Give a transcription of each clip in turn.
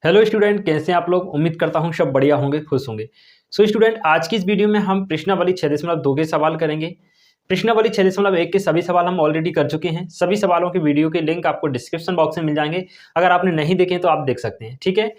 Hello student, कैसे हैं आप लोग। उम्मीद करता हूं सब बढ़िया होंगे, खुश होंगे। सो स्टूडेंट, आज की इस वीडियो में हम प्रश्नावली 6.2 के सवाल करेंगे। प्रश्नावली 6.1 के सभी सवाल हम ऑलरेडी कर चुके हैं। सभी सवालों के वीडियो के लिंक आपको डिस्क्रिप्शन बॉक्स में मिल जाएंगे। अगर आपने नहीं देखे तो आप देख सकते हैं, ठीक है।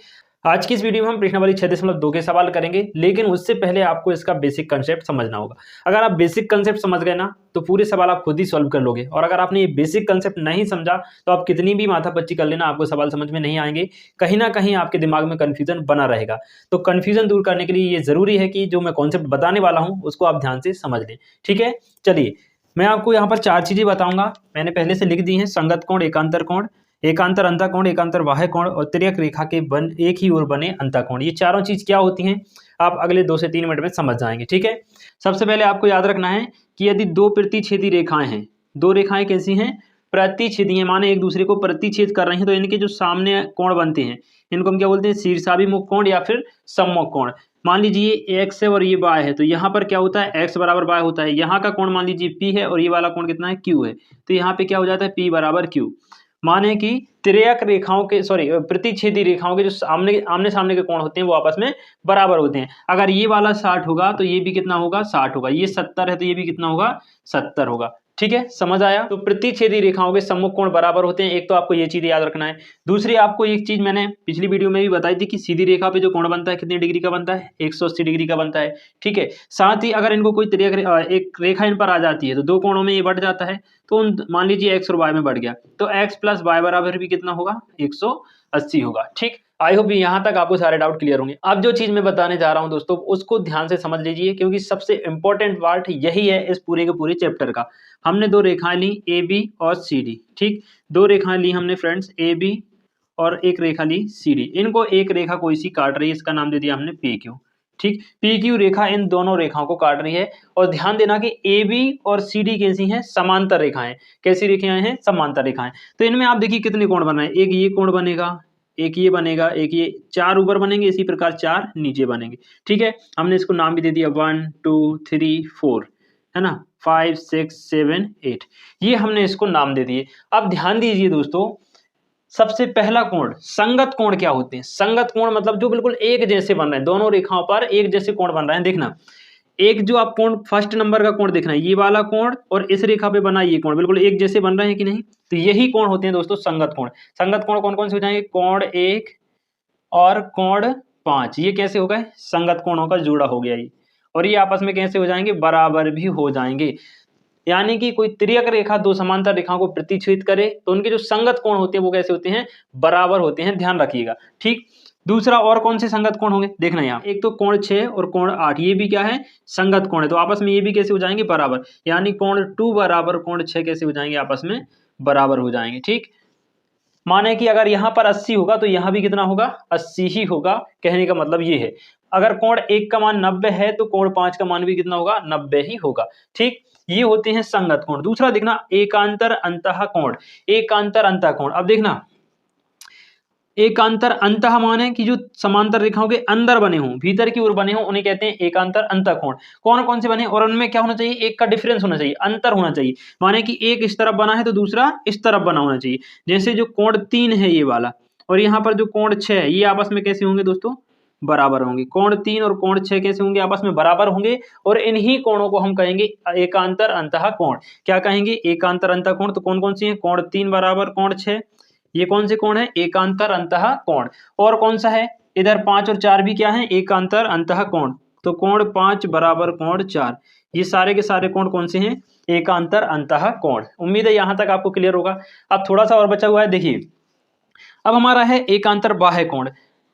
आज की इस वीडियो में हम प्रश्नावली 6.2 के सवाल करेंगे, लेकिन उससे पहले आपको इसका बेसिक कंसेप्ट समझना होगा। अगर आप बेसिक कंसेप्ट समझ गए ना, तो पूरे सवाल आप खुद ही सॉल्व कर लोगे। और अगर आपने ये बेसिक कंसेप्ट नहीं समझा तो आप कितनी भी माथापच्ची कर लेना, आपको सवाल समझ में नहीं आएंगे। कहीं ना कहीं आपके दिमाग में कंफ्यूजन बना रहेगा। तो कंफ्यूजन दूर करने के लिए ये जरूरी है कि जो मैं कॉन्सेप्ट बताने वाला हूँ उसको आप ध्यान से समझ लें, ठीक है। चलिए, मैं आपको यहाँ पर 4 चीजें बताऊंगा। मैंने पहले से लिख दी हैं: संगत कोण, एकांतर कोण, एकांतर अंतःकोण, एकांतर बाह्य कोण और तिर्यक रेखा के एक ही ओर बने अंतःकोण। ये चारों चीज क्या होती हैं, आप अगले 2 से 3 मिनट में समझ जाएंगे, ठीक है। सबसे पहले आपको याद रखना है कि यदि दो प्रतिच्छेदी रेखाएं हैं, दो रेखाएं कैसी हैं, प्रतिच्छेदी हैं, माने एक दूसरे को प्रतिच्छेद कर रही हैं, तो इनके जो सामने कोण बनते हैं इनको हम क्या बोलते हैं, शीर्षाभिमुख कोण या फिर सम्मुख कोण। मान लीजिए x है और ये y है, तो यहाँ पर क्या होता है, x बराबर y होता है। यहाँ का कोण मान लीजिए p है और ये वाला कोण कितना है, q है। तो यहाँ पे क्या हो जाता है, p बराबर q। माने कि तिर्यक रेखाओं के प्रतिच्छेदी रेखाओं के जो आमने सामने के कोण होते हैं वो आपस में बराबर होते हैं। अगर ये वाला 60 होगा तो ये भी कितना होगा, 60 होगा। ये 70 है तो ये भी कितना होगा, 70 होगा, ठीक है। समझ आया। तो प्रतिच्छेदी रेखाओं के सम्मुख कोण बराबर होते हैं। एक तो आपको ये चीज याद रखना है। दूसरी आपको एक चीज मैंने पिछली वीडियो में भी बताई थी कि सीधी रेखा पे जो कोण बनता है कितनी डिग्री का बनता है, 180 डिग्री का बनता है, ठीक है। साथ ही अगर इनको कोई एक रेखा इन पर आ जाती है तो दो कोणों में ये बढ़ जाता है। तो मान लीजिए एक्स और वाई में बढ़ गया, तो एक्स प्लस वाई बराबर भी कितना होगा, 180 होगा, ठीक। आई होप यहाँ तक आपको सारे डाउट क्लियर होंगे। अब जो चीज मैं बताने जा रहा हूं दोस्तों, उसको ध्यान से समझ लीजिए, क्योंकि सबसे इंपॉर्टेंट पार्ट यही है इस पूरे के पूरे चैप्टर का। हमने दो रेखाएं ली, ए बी और सी डी, ठीक। दो रेखाएं ली हमने फ्रेंड्स, ए बी और एक रेखा ली सी डी। इनको एक रेखा कोई सी काट रही है, इसका नाम दे दिया हमने पी क्यू, ठीक। पी क्यू रेखा इन दोनों रेखाओं को काट रही है। और ध्यान देना कि ए बी और सी डी कैसी हैं, समांतर रेखाएं। कैसी रेखाएं हैं, समांतर रेखाएं। तो इनमें आप देखिए कितने कोण बन रहे हैं, एक ये कोण बनेगा, एक ये बनेगा, एक ये, 4 ऊपर बनेंगे, इसी प्रकार 4 नीचे बनेंगे, ठीक है। हमने इसको नाम भी दे दिया 1 2 3 4, है ना, 5 6 7 8, ये हमने इसको नाम दे दिए। अब ध्यान दीजिए दोस्तों, सबसे पहला कोण, संगत कोण क्या होते हैं। संगत कोण मतलब जो बिल्कुल एक जैसे बन रहे हैं, दोनों रेखाओं पर एक जैसे कोण बन रहे हैं। देखना, एक जो आप कोण फर्स्ट नंबर का कोण देखना है, ये वाला कोण और इस रेखा पे बना ये कोण बिल्कुल एक जैसे बन रहे हैं कि नहीं, तो यही कोण होते हैं दोस्तों संगत कोण। संगत कोण कौन कौन से हो जाएंगे, कोण 1 और कोण 5, ये कैसे हो गए, संगत कोणों का जोड़ा हो गया ये। और ये आपस में कैसे हो जाएंगे, बराबर भी हो जाएंगे। यानी कि कोई तिर्यक रेखा दो समांतर रेखाओं को प्रतिच्छेद करे तो उनके जो संगत कोण होते हैं वो कैसे होते हैं, बराबर होते हैं, ध्यान रखिएगा, ठीक। दूसरा और कौन से संगत कोण होंगे, देखना यहाँ, एक तो कोण 6 और कोण 8, ये भी क्या है, संगत कोण है। तो आपस में ये भी कैसे हो जाएंगे, बराबर। यानी कोण 2 बराबर कोण 6 कैसे हो जाएंगे, आपस में बराबर हो जाएंगे, ठीक। माने कि अगर यहाँ पर 80 होगा तो यहाँ भी कितना होगा, 80 ही होगा। कहने का मतलब ये है, अगर कोण 1 का मान 90 है तो कोण 5 का मान भी कितना होगा, 90 ही होगा, ठीक। ये होते हैं संगत कोण। दूसरा देखना, एकांतर अंतः कोण। एकांतर अंतः कोण, अब देखना, एकांतर अंतः माने कि जो समांतर रेखाओं के अंदर बने हों, भीतर की ओर बने हों, उन्हें कहते हैं एकांतर अंतः कोण। कौन कौन से बने, और उनमें क्या होना चाहिए, एक का डिफरेंस होना चाहिए, अंतर होना चाहिए। माने कि एक इस तरफ बना है तो दूसरा इस तरफ बना होना चाहिए। जैसे जो कोण 3 है ये वाला, और यहाँ पर जो कोण 6 है, ये आपस में कैसे होंगे दोस्तों, बराबर होंगे। कोण 3 और कोण 6 कैसे होंगे, आपस में बराबर होंगे। और इन्हीं कोणों को हम कहेंगे एकांतर अंतः कोण। क्या कहेंगे, एकांतर अंतः कोण। तो कौन कौन सी है, कोण 3 बराबर कोण 6, ये कौन से कोण है, एकांतर अंतः कोण। और कौन सा है, इधर 5 और 4 भी क्या है, एकांतर अंतः कोण। तो कोण 5 बराबर कोण 4, ये सारे के सारे कोण कौन से हैं, एकांतर अंतः कोण। उम्मीद है यहां तक आपको क्लियर होगा। अब थोड़ा सा और बचा हुआ है, देखिए। अब हमारा है एकांतर बाह्य कोण,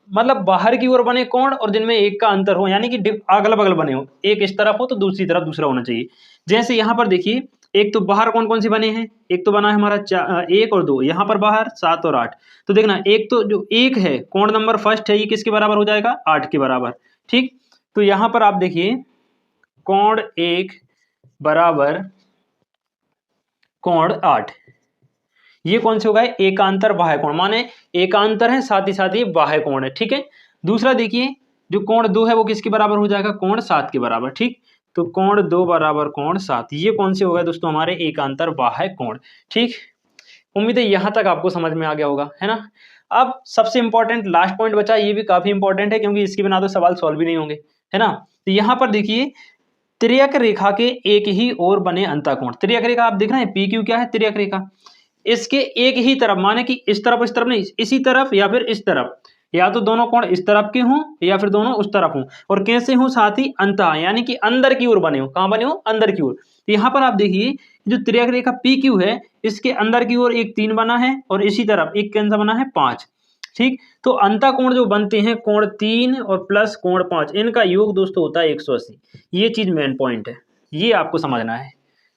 मतलब बाहर की ओर बने कोण और जिनमें एक का अंतर हो, यानी कि अगल बगल बने हो, एक इस तरफ हो तो दूसरी तरफ दूसरा होना चाहिए। जैसे यहाँ पर देखिए, एक तो बाहर कौन कौन से बने हैं, एक तो बना है हमारा 1 और 2, यहाँ पर बाहर 7 और 8। तो देखना, एक तो जो 1 है, कोण नंबर फर्स्ट है, ये किसके बराबर हो जाएगा, 8 के बराबर, ठीक। तो यहाँ पर आप देखिए, कोण 1 बराबर कोण 8, ये कौन से हो गए, एकांतर बाह्य कोण। माने एकांतर है, साथ ही बाह्य कोण है, ठीक है। दूसरा देखिए, जो कोण 2 है वो किसके बराबर हो जाएगा, कोण 7 के बराबर, ठीक। तो कोण 2 बराबर कोण 7, ये कौन से हो गए दोस्तों, हमारे एकांतर बाह्य कोण, ठीक। उम्मीद है यहां तक आपको समझ में आ गया होगा, है ना। अब सबसे इंपॉर्टेंट लास्ट पॉइंट बचा, ये भी काफी इंपॉर्टेंट है क्योंकि इसके बिना तो सवाल सॉल्व भी नहीं होंगे, है ना। तो यहाँ पर देखिए तिर्यक रेखा के एक ही ओर बने अंतःकोण, तिर्यक रेखा आप देख रहे हैं पी क्यू क्या है, तिर्यक रेखा, इसके एक ही तरफ, माने कि इस तरफ नहीं, इसी तरफ या फिर इस तरफ, या तो दोनों कोण इस तरफ के हों या फिर दोनों उस तरफ हों, और कैसे हों, साथ ही अंतः यानी कि अंदर की ओर बने हो, कहां बने हो, अंदर की ओर। तो यहाँ पर आप देखिए जो तिर्यक रेखा पी क्यू है इसके अंदर की ओर एक 3 बना है और इसी तरफ एक कैंसा बना है 5, ठीक। तो अंतःकोण जो बनते हैं कोण 3 और प्लस कोण 5, इनका योग दोस्तों होता है 180। ये चीज मेन पॉइंट है, ये आपको समझना है,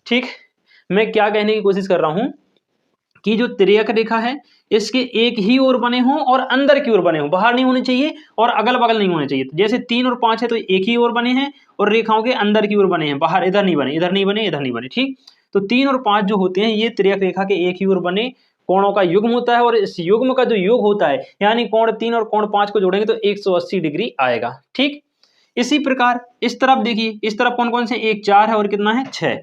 ठीक। मैं क्या कहने की कोशिश कर रहा हूं कि जो तिर्यक रेखा है इसके एक ही ओर बने हों और अंदर की ओर बने हों, बाहर नहीं होने चाहिए और अगल बगल नहीं होने चाहिए। जैसे 3 और 5 है तो एक ही ओर बने हैं और रेखाओं के अंदर की ओर बने हैं, बाहर इधर नहीं बने, इधर नहीं बने, इधर नहीं बने, ठीक। तो 3 और 5 जो होते हैं ये तिर्यक रेखा के एक ही ओर बने कोणों का युग्म होता है, और इस युग्म का जो योग होता है यानी कोण 3 और कोण 5 को जोड़ेंगे तो 180 डिग्री आएगा, ठीक। इसी प्रकार इस तरफ देखिए, इस तरफ कौन कौन से, एक 4 है और कितना है 6,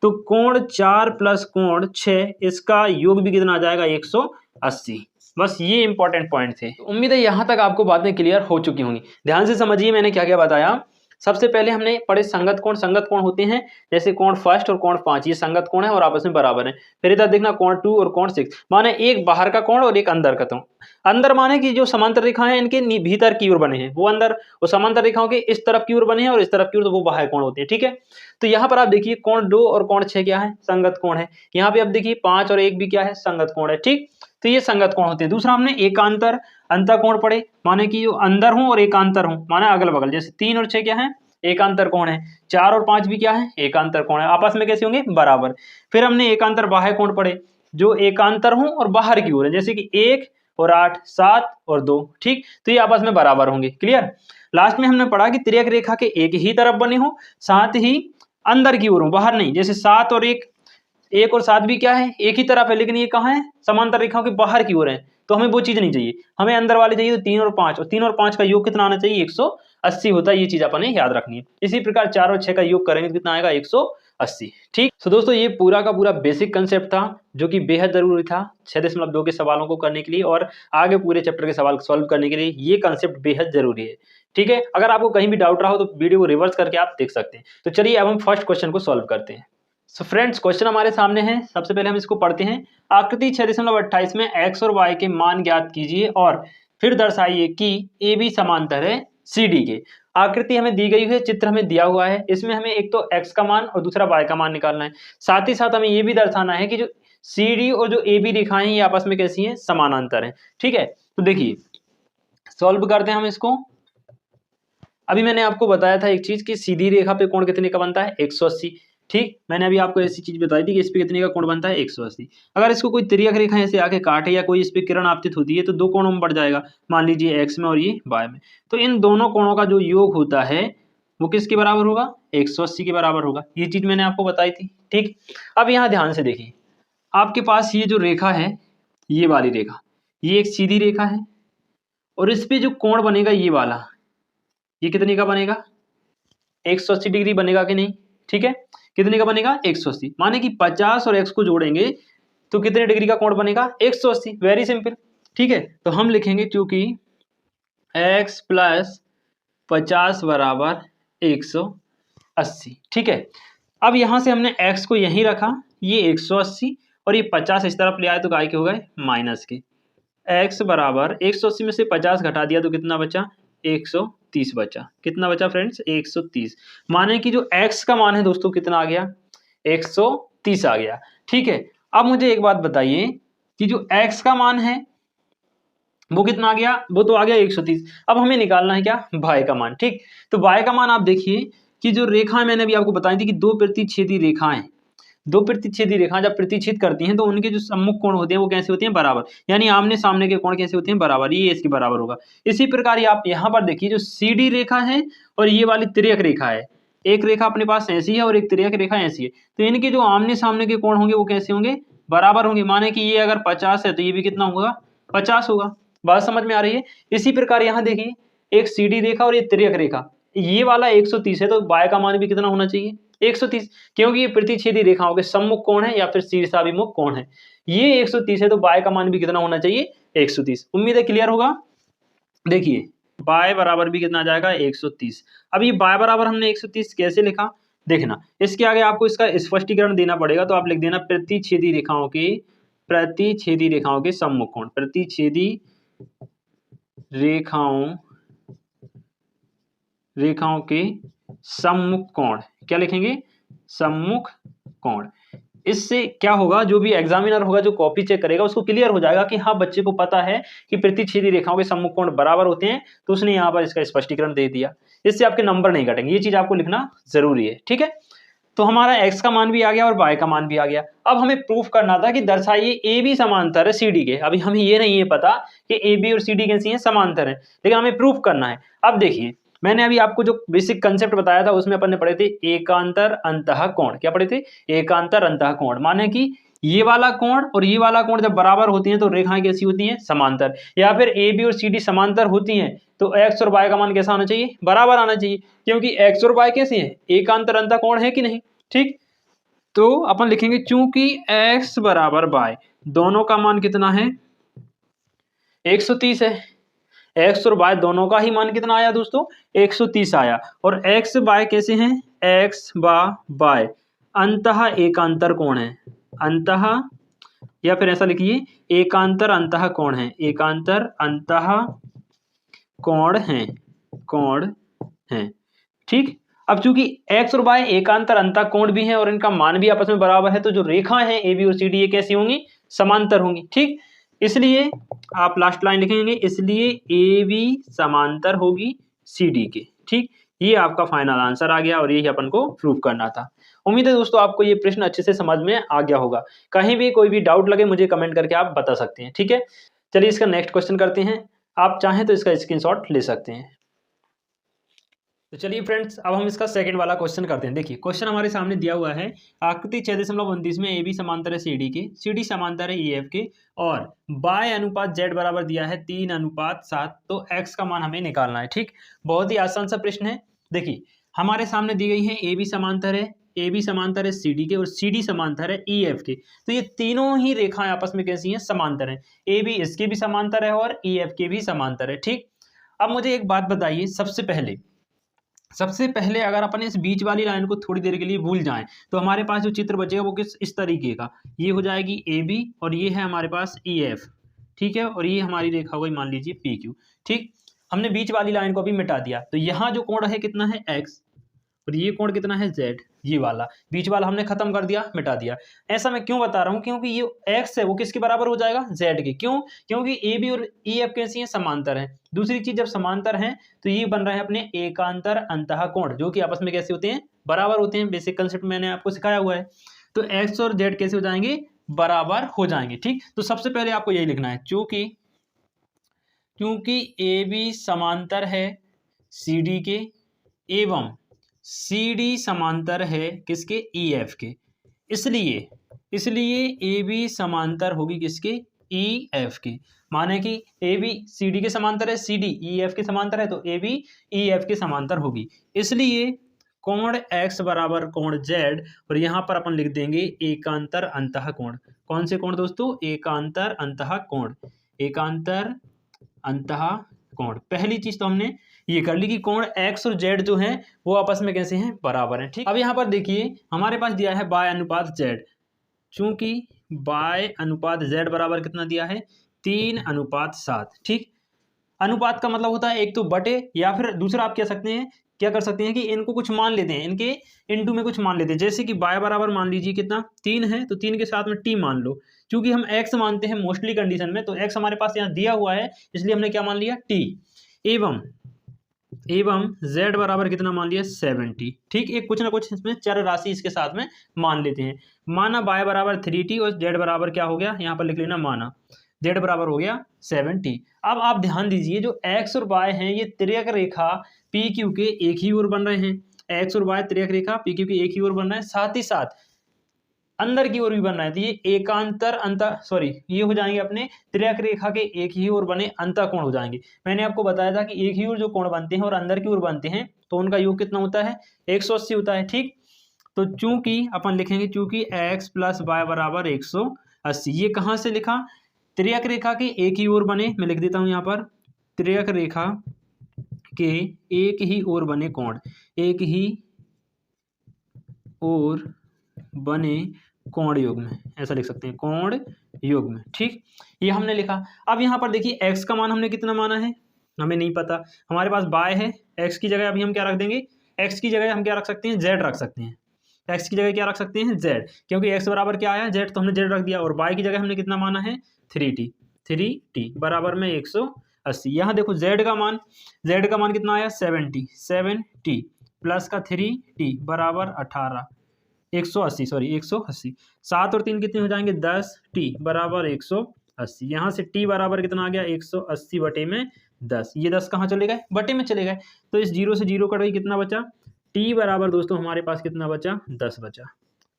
तो कोण 4 प्लस कोण 6 इसका योग भी कितना आ जाएगा 180। बस ये इंपॉर्टेंट पॉइंट थे। उम्मीद है यहां तक आपको बातें क्लियर हो चुकी होंगी। ध्यान से समझिए मैंने क्या क्या बताया। सबसे पहले हमने पढ़े संगत कोण होते हैं, जैसे कोण फर्स्ट और कोण 5 ये संगत कोण है और आपस में बराबर है। फिर इधर देखना कोण 2 और कोण 6, माने एक बाहर का कोण और एक अंदर का कोण। अंदर माने कि जो समांतर रेखाएं हैं इनके भीतर की ओर बने हैं वो अंदर, वो समांतर रेखाओं के इस तरफ की ओर बने हैं और इस तरफ की ओर तो वो बाह्य कोण होते हैं, ठीक है। तो यहाँ पर आप देखिए कोण 2 और कोण 6 क्या है, संगत कोण है। यहाँ पे आप देखिए 5 और 1 भी क्या है, संगत कोण है, ठीक। तो ये संगत कोण होते हैं। दूसरा हमने एकांतर अंतःकोण पढ़े, माने कि जो अंदर हो और एकांतर हो, माने अगल बगल, जैसे 3 और 6 क्या है, एकांतर कोण है। 4 और 5 भी क्या है, एकांतर कोण है, आपस में कैसे होंगे, बराबर। फिर हमने एकांतर बाह्य कोण पढ़े, जो एकांतर हो और बाहर की ओर है, जैसे कि 1 और 8, 7 और 2, ठीक। तो ये आपस में बराबर होंगे, क्लियर। लास्ट में हमने पढ़ा कि तिर्यक रेखा के एक ही तरफ बने हो, साथ ही अंदर की ओर हो, बाहर नहीं, जैसे 7 और 1 और 7 भी क्या है, एक ही तरफ है, लेकिन ये कहाँ है, समांतर रेखाओं के बाहर की ओर है। तो हमें वो चीज नहीं चाहिए, हमें अंदर वाले चाहिए। तो 3 और 5, और 3 और 5 का योग कितना आना चाहिए, 180 होता है। ये चीज अपने याद रखनी है। इसी प्रकार 4 और 6 का योग करेंगे तो कितना आएगा, 180, ठीक। तो दोस्तों ये पूरा का पूरा बेसिक कंसेप्ट था जो कि बेहद जरूरी था 6.2 के सवालों को करने के लिए और आगे पूरे चैप्टर के सवाल सॉल्व करने के लिए। ये कंसेप्ट बेहद जरूरी है, ठीक है। अगर आपको कहीं भी डाउट रहा हो तो वीडियो को रिवर्स करके आप देख सकते हैं। तो चलिए अब हम फर्स्ट क्वेश्चन को सॉल्व करते हैं। सो फ्रेंड्स क्वेश्चन हमारे सामने है। सबसे पहले हम इसको पढ़ते हैं। आकृति 6.28 में x और y के मान ज्ञात कीजिए और फिर दर्शाइए कि ए बी समांतर है सी डी के। आकृति हमें दी गई है, चित्र हमें दिया हुआ है, इसमें हमें एक तो x का मान और दूसरा y का मान निकालना है। साथ ही साथ हमें ये भी दर्शाना है कि जो सी डी और जो ए बी रेखाएं हैं ये आपस में कैसी हैं, समानांतर हैं, ठीक है। तो देखिए सॉल्व करते हैं हम इसको। अभी मैंने आपको बताया था एक चीज कि सीधी रेखा पे कोण कितने का बनता है, 180, ठीक। मैंने अभी आपको ऐसी चीज बताई थी कि इस पे कितने का कोण बनता है, 180। अगर इसको कोई तिर्यक रेखा ऐसे आके काटे या कोई इस पे किरण आपतित होती है तो दो कोणों में बढ़ जाएगा, मान लीजिए एक्स में और ये वाई में। तो इन दोनों कोणों का जो योग होता है वो किसके बराबर होगा, 180 के बराबर होगा। ये चीज मैंने आपको बताई थी, ठीक। अब यहाँ ध्यान से देखिए, आपके पास ये जो रेखा है, ये वाली रेखा, ये एक सीधी रेखा है और इस पे जो कोण बनेगा ये वाला, ये कितने का बनेगा, 180 डिग्री बनेगा कि नहीं, ठीक है। कितने का बनेगा, 180। माने कि 50 और x को जोड़ेंगे तो कितने डिग्री का कोण बनेगा, 180। वेरी सिंपल, ठीक है। तो हम लिखेंगे क्योंकि x प्लस 50 बराबर 180, ठीक है। अब यहां से हमने x को यहीं रखा, ये 180 और ये 50 इस तरफ ले आए तो काय के हो गए, माइनस के। x बराबर 180 में से 50 घटा दिया तो कितना बचा, 130 बचा। कितना बचा फ्रेंड्स, 130। माने कि जो x का मान है दोस्तों कितना आ गया, 130 आ गया, ठीक है। अब मुझे एक बात बताइए कि जो x का मान है वो कितना आ गया, वो तो आ गया 130। अब हमें निकालना है क्या, y का मान, ठीक। तो y का मान आप देखिए कि जो रेखाएं मैंने अभी आपको बताई थी कि दो प्रतिच्छेदी रेखाएं, दो प्रतिच्छेदी रेखाएं जब प्रतिच्छेद करती हैं तो उनके जो सम्मुख कोण होते हैं वो कैसे होते हैं, बराबर। यानी आमने सामने के कोण कैसे होते हैं, बराबर। ये इसके बराबर होगा। इसी प्रकार आप यहाँ पर देखिए जो सीडी रेखा है और ये वाली तिर्यक रेखा है, एक रेखा अपने पास ऐसी है और एक तिर्यक रेखा ऐसी है, तो इनके जो आमने सामने के कोण होंगे वो कैसे होंगे, बराबर होंगे। माने कि ये अगर 50 है तो ये भी कितना होगा, 50 होगा। बात समझ में आ रही है। इसी प्रकार यहाँ देखिए एक सीडी रेखा और ये तिर्यक रेखा, ये वाला 130 है तो y का मान भी कितना होना चाहिए, 130, क्योंकि ये प्रतिच्छेदी रेखाओं के सम्मुख कोण है या फिर शीर्षाभिमुख कोण है। ये 130 है तो y का मान भी कितना होना चाहिए, 130। उम्मीद है क्लियर होगा। देखिए y बराबर भी कितना आ जाएगा 130। अब ये y बराबर हमने 130 कैसे लिखा, देखना इसके आगे आपको इसका स्पष्टीकरण देना पड़ेगा। तो आप लिख देना प्रतिच्छेदी रेखाओं के सम्मुख कोण, प्रतिच्छेदी रेखाओं के सम्मुख कोण, क्या लिखेंगे, सम्मुख कोण। इससे क्या होगा, जो भी एग्जामिनर होगा, जो कॉपी चेक करेगा, उसको क्लियर हो जाएगा कि हाँ बच्चे को पता है कि प्रतिच्छेदी रेखाओं के सम्मुख कोण बराबर होते हैं, तो उसने यहाँ पर इसका स्पष्टीकरण दे दिया। इससे आपके नंबर नहीं घटेंगे, ये चीज आपको लिखना जरूरी है, ठीक है। तो हमारा x का मान भी आ गया और y का मान भी आ गया। अब हमें प्रूफ करना था कि दर्शाइए AB समांतर है CD के। अभी हमें ये नहीं है पता कि AB और CD कैसी हैं, समांतर हैं, लेकिन हमें प्रूफ करना है। अब देखिए मैंने अभी आपको जो बेसिक कंसेप्ट बताया था उसमें अपन ने पढ़े थे एकांतर अंतः कोण। क्या पढ़े थे, एकांतर अंतः कोण, माने कि ये वाला कोण और ये वाला कोण जब बराबर होती हैं तो रेखाएं कैसी होती हैं, समांतर। या फिर AB और CD समांतर होती हैं तो x और y का मान कैसा आना चाहिए, बराबर आना चाहिए, क्योंकि x और y कैसे हैं, एकांतर अंतः कोण है कि नहीं, ठीक। तो अपन लिखेंगे चूंकि x बराबर y, दोनों का मान कितना है 130 है। x और y दोनों का ही मान कितना आया दोस्तों, 130 आया। और x y कैसे हैं, x y अंतः एकांतर कोण है, अंतः, या फिर ऐसा लिखिए एकांतर अंतः कोण है, एकांतर अंतः कोण है, ठीक। अब चूंकि x और y एकांतर अंतः कोण भी हैं और इनका मान भी आपस में बराबर है, तो जो रेखाएं हैं AB और CD ये कैसी होंगी, समांतर होंगी, ठीक। इसलिए आप लास्ट लाइन लिखेंगे, इसलिए AB समांतर होगी CD के, ठीक। ये आपका फाइनल आंसर आ गया और यही अपन को प्रूव करना था। उम्मीद है दोस्तों आपको ये प्रश्न अच्छे से समझ में आ गया होगा। कहीं भी कोई भी डाउट लगे मुझे कमेंट करके आप बता सकते हैं, ठीक है। चलिए इसका नेक्स्ट क्वेश्चन करते हैं, आप चाहें तो इसका स्क्रीनशॉट ले सकते हैं। तो चलिए फ्रेंड्स अब हम इसका सेकंड वाला क्वेश्चन करते हैं। देखिए क्वेश्चन हमारे सामने दिया हुआ है, आकृति 6.29 में AB समांतर है CD के, CD समांतर है EF के, और y अनुपात z बराबर दिया है 3:7, तो x का मान हमें निकालना है, ठीक। बहुत ही आसान सा प्रश्न है। देखिए हमारे सामने दी गई है AB समांतर है CD के और CD समांतर है EF के, तो ये तीनों ही रेखाएं आपस में कैसी हैं, समांतर हैं। AB इसके भी समांतर है और EF के भी समांतर है, ठीक। अब मुझे एक बात बताइए, सबसे पहले अगर अपन इस बीच वाली लाइन को थोड़ी देर के लिए भूल जाएं तो हमारे पास जो चित्र बचेगा वो इस तरीके का, ये हो जाएगी AB और ये है हमारे पास EF, ठीक है, और ये हमारी रेखा हो गई मान लीजिए PQ, ठीक। हमने बीच वाली लाइन को भी मिटा दिया, तो यहाँ जो कोण है कितना है x और ये कोण कितना है z, ये वाला बीच वाला हमने खत्म कर दिया, मिटा दिया। ऐसा मैं क्यों बता रहा हूँ, क्योंकि ये x है वो किसके बराबर हो जाएगा, z के। क्यों, क्योंकि AB और EF कैसी हैं, समांतर हैं। दूसरी चीज जब समांतर हैं तो ये बन रहे हैं अपने एकांतर अंतः कोण, जो कि आपस में कैसे होते हैं, बराबर होते हैं। बेसिक कंसेप्ट मैंने आपको सिखाया हुआ है। तो x और z कैसे हो जाएंगे, बराबर हो जाएंगे, ठीक। तो सबसे पहले आपको यही लिखना है, क्योंकि AB समांतर है CD के एवं CD समांतर है किसके, EF के, इसलिए AB समांतर होगी किसके, EF के। माने कि AB CD के समांतर है, CD EF के समांतर है, तो AB EF के समांतर होगी। इसलिए कोण x बराबर कोण z, और यहाँ पर अपन लिख देंगे एकांतर अंतः कोण। कौन से कोण दोस्तों, एकांतर अंतः कोण, एकांतर अंतः कोण। पहली चीज तो हमने ये कर ली कि कोण x और z जो हैं वो आपस में कैसे हैं, बराबर हैं, ठीक। अब यहाँ पर देखिए हमारे पास दिया है y अनुपात z, चूंकि y अनुपात z बराबर कितना दिया है, 3:7, ठीक। अनुपात का मतलब होता है एक तो बटे, या फिर दूसरा आप क्या कर सकते हैं कि इनको कुछ मान लेते हैं, इनके इनटू में कुछ मान लेते हैं। जैसे कि y बराबर मान लीजिए कितना, 3 है, तो 3 के साथ में t मान लो। चूंकि हम x मानते हैं मोस्टली कंडीशन में, तो x हमारे पास यहाँ दिया हुआ है, इसलिए हमने क्या मान लिया, t। एवं z बराबर कितना मान लिया, 70, ठीक। एक कुछ ना कुछ इसमें चर राशि इसके साथ में मान लेते हैं। माना y बराबर 3t और z बराबर क्या हो गया, यहाँ पर लिख लेना, माना z बराबर हो गया 70। अब आप ध्यान दीजिए जो x और y हैं ये तिर्यक रेखा PQ के एक ही ओर बन रहे हैं। x और y तिर्यक रेखा PQ के एक ही ओर बन रहे हैं, साथ ही साथ अंदर की ओर भी बन रहा है। तो ये ये हो जाएंगे अपने तिर्यक रेखा के एक ही ओर बने अंतः कोण हो जाएंगे। मैंने आपको बताया था कि एक ही ओर जो कोण बनते हैं और अंदर की ओर बनते हैं तो उनका योग कितना होता है, 180 होता है, ठीक। तो चूंकि अपन लिखेंगे चूंकि x + y बराबर 180, ये कहाँ से लिखा, तिर्यक रेखा के एक ही ओर बने, मैं लिख देता हूँ यहाँ पर, तिर्यक रेखा के एक ही ओर बने कोण, एक ही ओर बने कोण युग्म, ऐसा लिख सकते हैं, कोण युग्म। ठीक, ये हमने लिखा। अब यहाँ पर देखिए x का मान हमने कितना माना है, हमें नहीं पता, हमारे पास y है, x की जगह अभी हम क्या रख देंगे, x की जगह हम क्या रख सकते हैं, z रख सकते हैं, x की जगह क्या रख सकते हैं, z, क्योंकि x बराबर क्या आया, z, तो हमने z रख दिया। और y की जगह हमने कितना माना है, 3t बराबर में 180। यहाँ देखो z का मान कितना आया, 7t प्लस का 3t बराबर 180, सॉरी 180। 7 और 3 कितने हो जाएंगे, 10t बराबर 180। यहाँ से t बराबर कितना आ गया, 180 बटे में 10। ये 10 कहाँ चले गए, बटे में चले गए, तो इस 0 से 0 कट गई, कितना बचा, t बराबर दोस्तों हमारे पास कितना बचा, 10 बचा।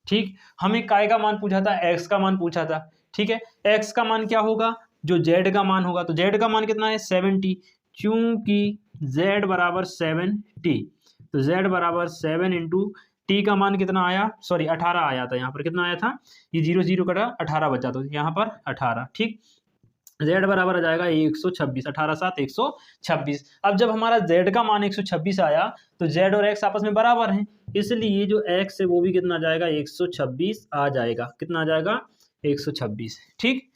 ठीक, हमें काय का मान पूछा था, x का मान पूछा था। ठीक है, x का मान क्या होगा, जो z का मान होगा, तो z का मान कितना है, 7t, चूंकि z बराबर 7t, तो z बराबर 7 इंटू टी का मान कितना आया, सॉरी 18 आया था, यहाँ पर कितना आया था, ये 0 0 कटा, 18 बचा, तो यहाँ पर 18। ठीक, z बराबर आ जाएगा 126, 18 7 126। अब जब हमारा z का मान 126 आया तो z और x आपस में बराबर हैं, इसलिए जो x है वो भी कितना आ जाएगा, 126 आ जाएगा, कितना आ जाएगा, 126। ठीक,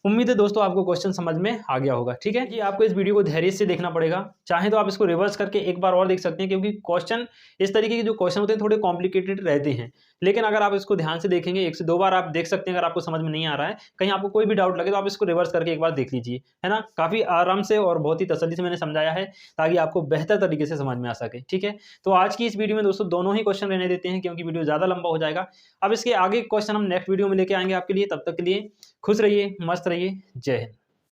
उम्मीद है दोस्तों आपको क्वेश्चन समझ में आ गया होगा। ठीक है, कि आपको इस वीडियो को धैर्य से देखना पड़ेगा, चाहे तो आप इसको रिवर्स करके एक बार और देख सकते हैं, क्योंकि क्वेश्चन इस तरीके के जो क्वेश्चन होते हैं थोड़े कॉम्प्लिकेटेड रहते हैं, लेकिन अगर आप इसको ध्यान से देखेंगे, 1 से 2 बार आप देख सकते हैं। अगर आपको समझ में नहीं आ रहा है, कहीं आपको कोई भी डाउट लगे, तो आप इसको रिवर्स करके एक बार देख लीजिए, है ना। काफ़ी आराम से और बहुत ही तसल्ली से मैंने समझाया है, ताकि आपको बेहतर तरीके से समझ में आ सके। ठीक है, तो आज की इस वीडियो में दोस्तों दोनों ही क्वेश्चन रहने देते हैं, क्योंकि वीडियो ज़्यादा लंबा हो जाएगा। अब इसके आगे क्वेश्चन हम नेक्स्ट वीडियो में लेके आएंगे आपके लिए, तब तक के लिए खुश रहिए, मस्त रहिए, जय हिंद।